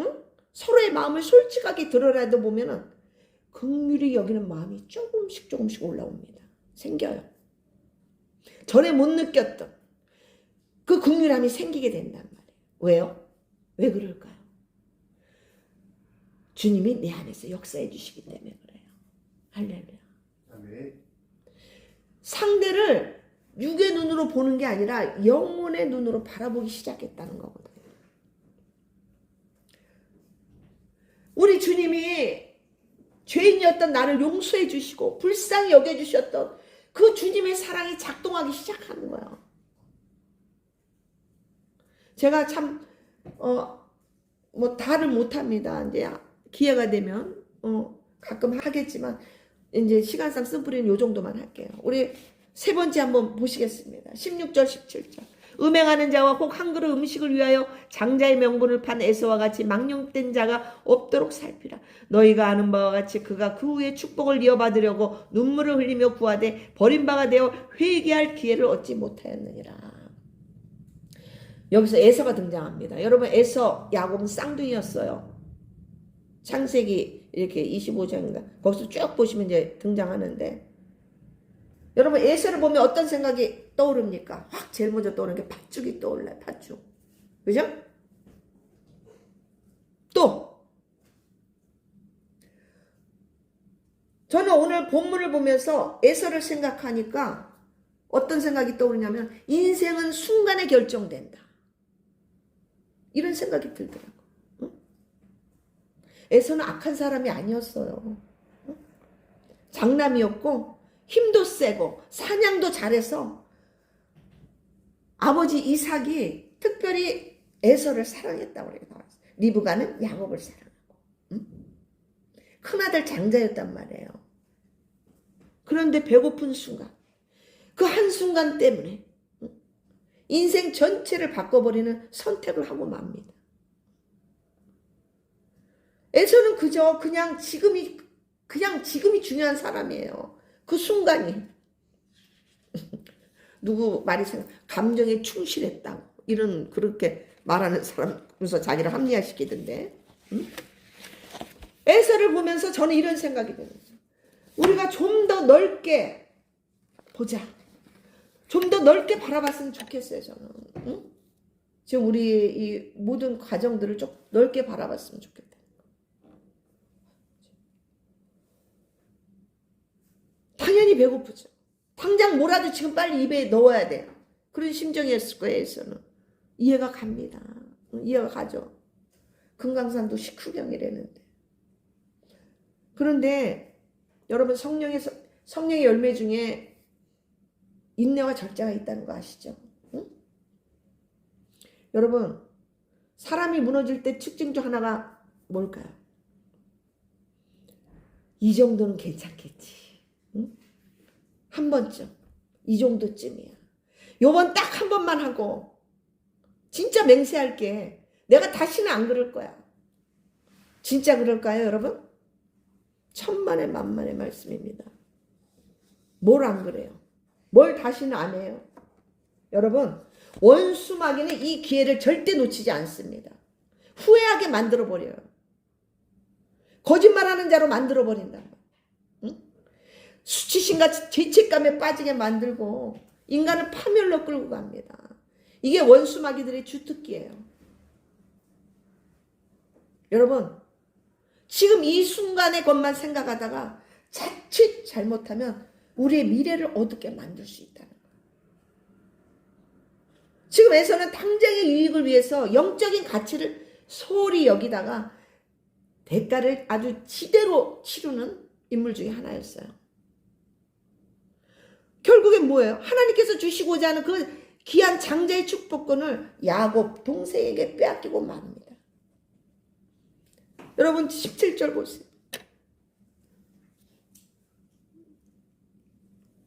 서로의 마음을 솔직하게 드러내다 보면은 긍휼히 여기는 마음이 조금씩 올라옵니다. 생겨요. 전에 못 느꼈던 그 긍휼함이 생기게 된단 말이에요. 왜요? 왜 그럴까요? 주님이 내 안에서 역사해 주시기 때문에 그래요. 할렐루야. 아멘. 상대를 육의 눈으로 보는 게 아니라 영혼의 눈으로 바라보기 시작했다는 거거든요. 우리 주님이 죄인이었던 나를 용서해 주시고 불쌍히 여겨주셨던 그 주님의 사랑이 작동하기 시작하는 거예요. 제가 참 다를 못합니다. 이제 기회가 되면 가끔 하겠지만 이제 시간상 쓴뿌리는 요 정도만 할게요. 우리 세 번째 한번 보시겠습니다. 16절 17절. 음행하는 자와 혹 한 그릇 음식을 위하여 장자의 명분을 판 에서와 같이 망령된 자가 없도록 살피라. 너희가 아는 바와 같이 그가 그 후에 축복을 이어받으려고 눈물을 흘리며 구하되 버린 바가 되어 회개할 기회를 얻지 못하였느니라. 여기서 에서가 등장합니다. 여러분 에서 야곱은 쌍둥이였어요. 창세기 이렇게 25장인가 거기서 쭉 보시면 이제 등장하는데, 여러분 에서를 보면 어떤 생각이 떠오릅니까? 확 제일 먼저 떠오르는 게 팥죽이 떠올라요. 팥죽. 그죠? 또 저는 오늘 본문을 보면서 에서를 생각하니까 어떤 생각이 떠오르냐면 인생은 순간에 결정된다. 이런 생각이 들더라고요. 에서는 악한 사람이 아니었어요. 장남이었고 힘도 세고 사냥도 잘해서 아버지 이삭이 특별히 에서를 사랑했다고 그래요. 리브가는 야곱을 사랑하고. 큰아들 장자였단 말이에요. 그런데 배고픈 순간, 그 한순간 때문에 인생 전체를 바꿔버리는 선택을 하고 맙니다. 에서는 그냥 지금이 중요한 사람이에요. 그 순간이. 누구 말이 감정에 충실했다고 그렇게 말하는 사람 그래서 자기를 합리화시키던데. 에서를 보면서 저는 이런 생각이 들었어요. 우리가 좀 더 넓게 보자. 좀 더 넓게 바라봤으면 좋겠어요, 저는. 응? 지금 우리 이 모든 가정들을 좀 넓게 바라봤으면 좋겠다. 당연히 배고프죠. 당장 뭐라도 지금 빨리 입에 넣어야 돼요. 그런 심정이었을 거예요, 에서는. 이해가 갑니다. 이해가 가죠. 금강산도 식후경이라는데. 그런데 여러분 성령의 열매 중에 인내와 절제가 있다는 거 아시죠? 응? 여러분 사람이 무너질 때 특징 중 하나가 뭘까요? 이 정도는 괜찮겠지. 응? 한 번쯤. 이 정도쯤이야. 요번 딱 한 번만 하고 진짜 맹세할게. 내가 다시는 안 그럴 거야. 진짜 그럴까요, 여러분? 천만의 만만의 말씀입니다. 뭘 안 그래요? 뭘 다시는 안 해요? 여러분, 원수 마귀는 이 기회를 절대 놓치지 않습니다. 후회하게 만들어버려요. 거짓말하는 자로 만들어버린다. 응? 수치심과 죄책감에 빠지게 만들고 인간을 파멸로 끌고 갑니다. 이게 원수 마귀들의 주특기예요. 여러분, 지금 이 순간의 것만 생각하다가 자칫 잘못하면 우리의 미래를 어둡게 만들 수 있다는 거예요. 지금 에서는 당장의 유익을 위해서 영적인 가치를 소홀히 여기다가 대가를 아주 지대로 치르는 인물 중에 하나였어요. 결국엔 뭐예요? 하나님께서 주시고자 하는 그 귀한 장자의 축복권을 야곱 동생에게 빼앗기고 맙니다. 여러분 17절 보세요.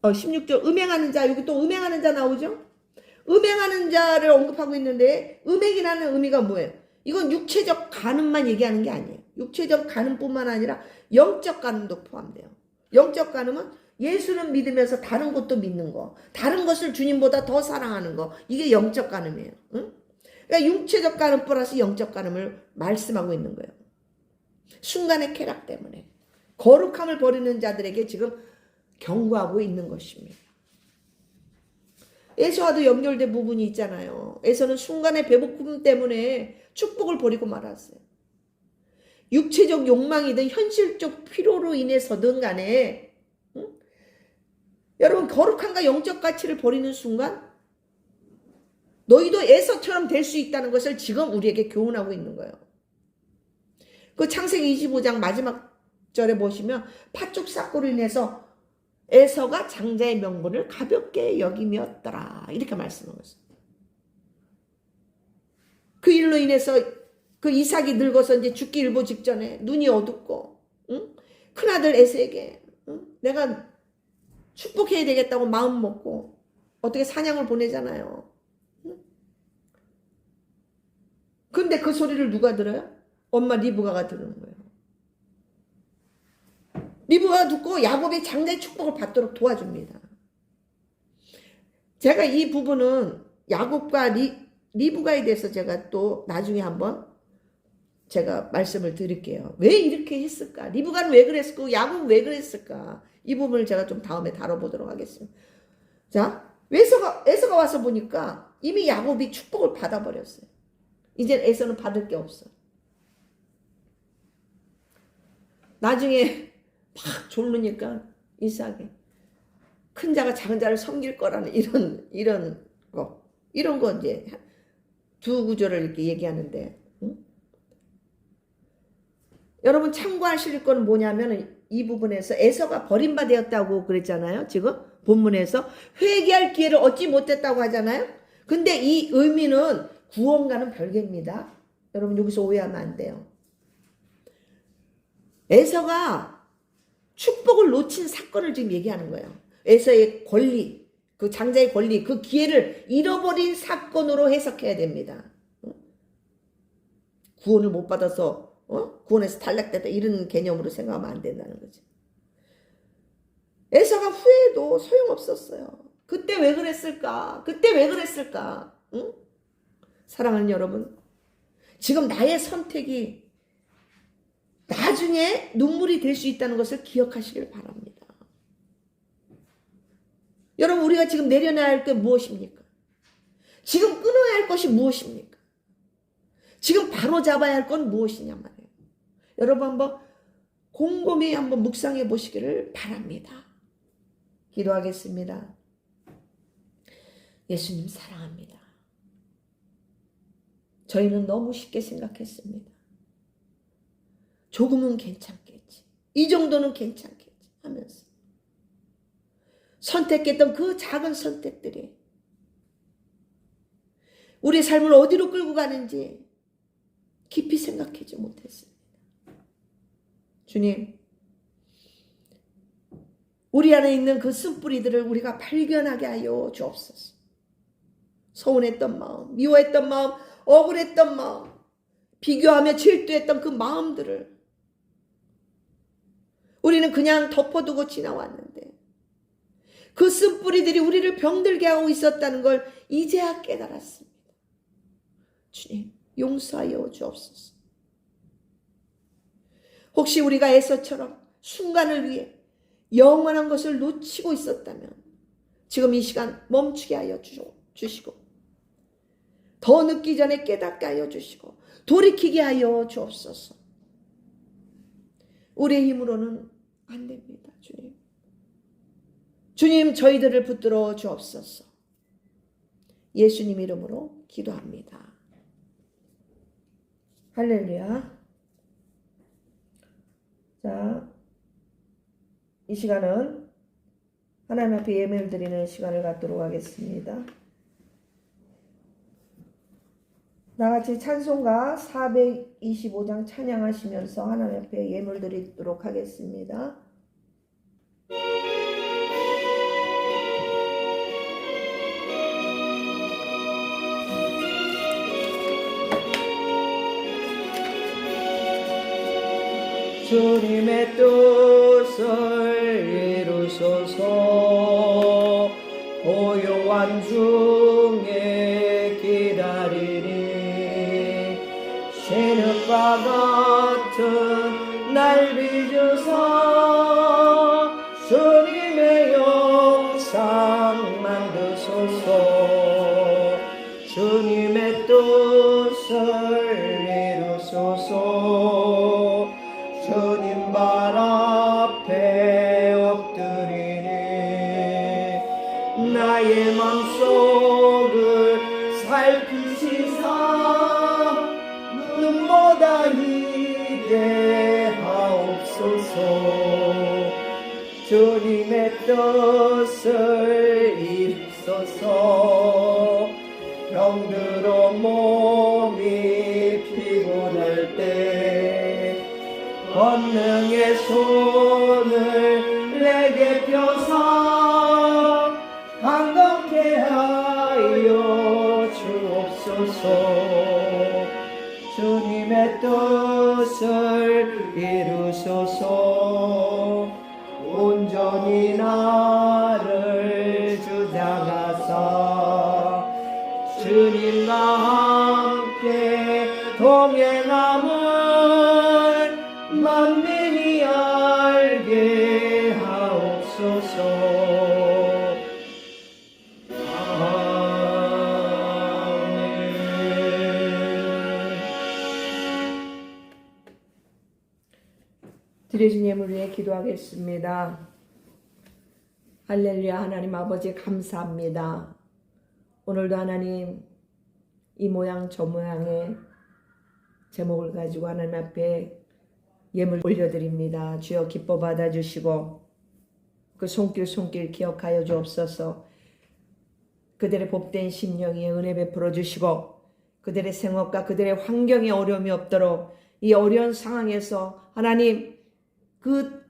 16절 음행하는 자, 여기 또 음행하는 자 나오죠? 음행하는 자를 언급하고 있는데 음행이라는 의미가 뭐예요? 이건 육체적 간음만 얘기하는 게 아니에요. 육체적 간음뿐만 아니라 영적 간음도 포함돼요. 영적 간음은 예수는 믿으면서 다른 것도 믿는 거, 다른 것을 주님보다 더 사랑하는 거, 이게 영적 간음이에요. 응? 그러니까 육체적 간음 플러스 영적 간음을 말씀하고 있는 거예요. 순간의 쾌락 때문에 거룩함을 버리는 자들에게 지금 경고하고 있는 것입니다. 에서와도 연결된 부분이 있잖아요. 에서는 순간의 배고픔 때문에 축복을 버리고 말았어요. 육체적 욕망이든 현실적 필요로 인해서든 간에 여러분 거룩함과 영적 가치를 버리는 순간 너희도 에서처럼 될 수 있다는 것을 지금 우리에게 교훈하고 있는 거예요. 그 창세기 25장 마지막 절에 보시면 팥죽 삭고로 인해서 에서가 장자의 명분을 가볍게 여김이었더라 이렇게 말씀하고 있어요. 그 일로 인해서 그 이삭이 늙어서 이제 죽기 일보 직전에 눈이 어둡고 응? 큰아들 에서에게 응? 내가 축복해야 되겠다고 마음 먹고 어떻게 사냥을 보내잖아요. 응? 근데 그 소리를 누가 들어요? 엄마 리브가가 들은 거예요. 리브가가 듣고 야곱의 장자의 축복을 받도록 도와줍니다. 제가 이 부분은 야곱과 리브가에 대해서 제가 또 나중에 한번 제가 말씀을 드릴게요. 왜 이렇게 했을까? 리브가는 왜 그랬을까? 야곱은 왜 그랬을까? 이 부분을 제가 좀 다음에 다뤄보도록 하겠습니다. 자, 에서가 와서 보니까 이미 야곱이 축복을 받아버렸어요. 이제 에서는 받을 게 없어. 나중에 막 졸르니까 이삭이 큰 자가 작은 자를 섬길 거라는 이런 거 이제 두 구절을 이렇게 얘기하는데 응? 여러분 참고하실 건 뭐냐면 이 부분에서 에서가 버림받았다고 그랬잖아요. 지금 본문에서 회개할 기회를 얻지 못했다고 하잖아요. 근데 이 의미는 구원과는 별개입니다. 여러분 여기서 오해하면 안 돼요. 에서가 축복을 놓친 사건을 지금 얘기하는 거예요. 에서의 권리, 그 장자의 권리, 그 기회를 잃어버린 사건으로 해석해야 됩니다. 구원을 못 받아서 구원에서 탈락됐다 이런 개념으로 생각하면 안 된다는 거죠. 에서가 후회해도 소용없었어요. 그때 왜 그랬을까? 응? 사랑하는 여러분, 지금 나의 선택이 나중에 눈물이 될 수 있다는 것을 기억하시길 바랍니다. 여러분, 우리가 지금 내려놔야 할 게 무엇입니까? 지금 끊어야 할 것이 무엇입니까? 지금 바로 잡아야 할 건 무엇이냐 말이에요. 여러분 한번 곰곰이 한번 묵상해 보시기를 바랍니다. 기도하겠습니다. 예수님 사랑합니다. 저희는 너무 쉽게 생각했습니다. 조금은 괜찮겠지. 이 정도는 괜찮겠지 하면서 선택했던 그 작은 선택들이 우리 삶을 어디로 끌고 가는지 깊이 생각하지 못했습니다. 주님, 우리 안에 있는 그 쓴뿌리들을 우리가 발견하게 하여 주옵소서. 서운했던 마음, 미워했던 마음, 억울했던 마음, 비교하며 질투했던 그 마음들을 우리는 그냥 덮어두고 지나왔는데 그 쓴뿌리들이 우리를 병들게 하고 있었다는 걸 이제야 깨달았습니다. 주님, 용서하여 주옵소서. 혹시 우리가 에서처럼 순간을 위해 영원한 것을 놓치고 있었다면 지금 이 시간 멈추게 하여 주시고 더 늦기 전에 깨닫게 하여 주시고 돌이키게 하여 주옵소서. 우리의 힘으로는 안 됩니다. 주님, 주님 저희들을 붙들어 주옵소서. 예수님 이름으로 기도합니다. 할렐루야. 자, 이 시간은 하나님 앞에 예배를 드리는 시간을 갖도록 하겠습니다. 나같이 찬송가 425장 찬양하시면서 하나님 앞에 예물 드리도록 하겠습니다. 주님의 뜻을 이루소서. 고요한 중에 기다리니 새벽과 같은 날 빚으사 주님의 영상 만드소서. 주님의 뜻을 이루소서. 주님 발 앞에 엎드리니 나의 맘속을 살피시사 눈보다 희게 하옵소서. 주님의 뜻을 이루소서. 병들어 몸이 피곤할 때 권능의 손을 내게 펴사 강건케 하여 주옵소서. 주님의 뜻을 이루소서. 온전히 나를 주장하사 주님과 함께 동행함을 만민이 알게 하옵소서. 아멘. 드려진 예물 위해 기도하겠습니다. 할렐루야. 하나님 아버지 감사합니다. 오늘도 하나님 이 모양 저 모양의 제목을 가지고 하나님 앞에 예물 올려드립니다. 주여 기뻐 받아주시고 그 손길 기억하여 주옵소서. 그들의 복된 심령에 은혜 베풀어 주시고 그들의 생업과 그들의 환경에 어려움이 없도록 이 어려운 상황에서 하나님 그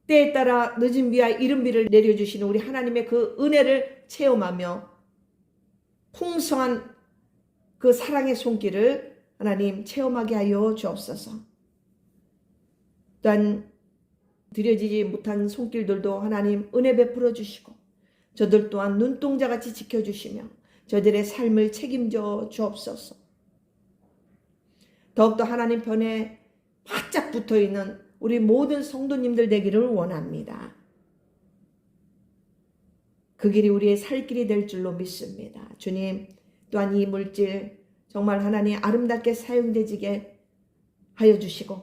때에 따라 늦은 비와 이른 비를 내려주시는 우리 하나님의 그 은혜를 체험하며 풍성한 그 사랑의 손길을 하나님 체험하게 하여 주옵소서. 또한 드려지지 못한 손길들도 하나님 은혜 베풀어 주시고 저들 또한 눈동자같이 지켜주시며 저들의 삶을 책임져 주옵소서. 더욱더 하나님 편에 바짝 붙어있는 우리 모든 성도님들 되기를 원합니다. 그 길이 우리의 살 길이 될 줄로 믿습니다. 주님, 또한 이 물질 정말 하나님 아름답게 사용되지게 하여 주시고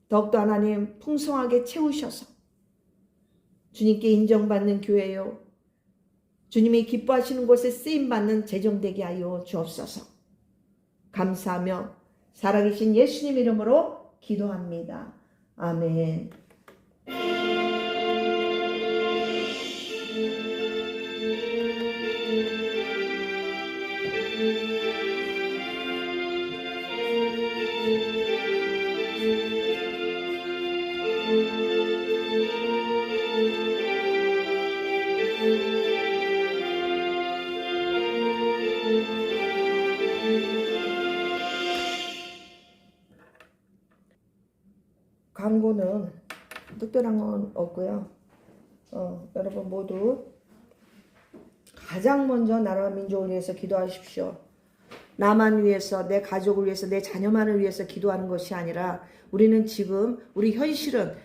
더욱더 하나님 풍성하게 채우셔서 주님께 인정받는 교회요, 주님이 기뻐하시는 곳에 쓰임받는 재정되게 하여 주옵소서. 감사하며 살아계신 예수님 이름으로 기도합니다. 아멘. 광고는 특별한 건 없고요. 여러분 모두 가장 먼저 나라와 민족을 위해서 기도하십시오. 나만 위해서, 내 가족을 위해서, 내 자녀만을 위해서 기도하는 것이 아니라 우리는 지금 우리 현실은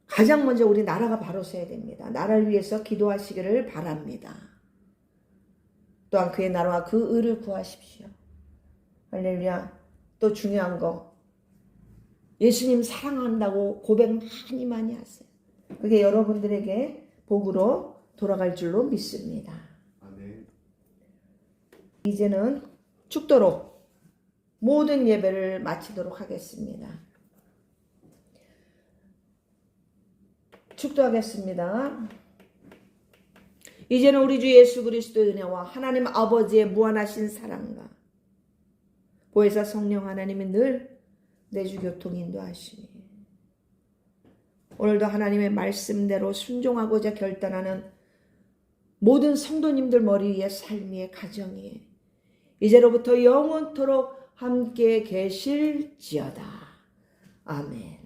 가장 먼저 우리 나라가 바로 서야 됩니다. 나라를 위해서 기도하시기를 바랍니다. 또한 그의 나라와 그 의를 구하십시오. 할렐루야. 또 중요한 거, 예수님 사랑한다고 고백 많이 하세요. 그게 여러분들에게 복으로 돌아갈 줄로 믿습니다. 아멘. 이제는 축도로 모든 예배를 마치도록 하겠습니다. 축도하겠습니다. 이제는 우리 주 예수 그리스도의 은혜와 하나님 아버지의 무한하신 사랑과 보혜사 성령 하나님이 늘 내주 교통 인도하시니 오늘도 하나님의 말씀대로 순종하고자 결단하는 모든 성도님들 머리 위에, 삶 위에, 가정 위에 이제로부터 영원토록 함께 계실지어다. 아멘.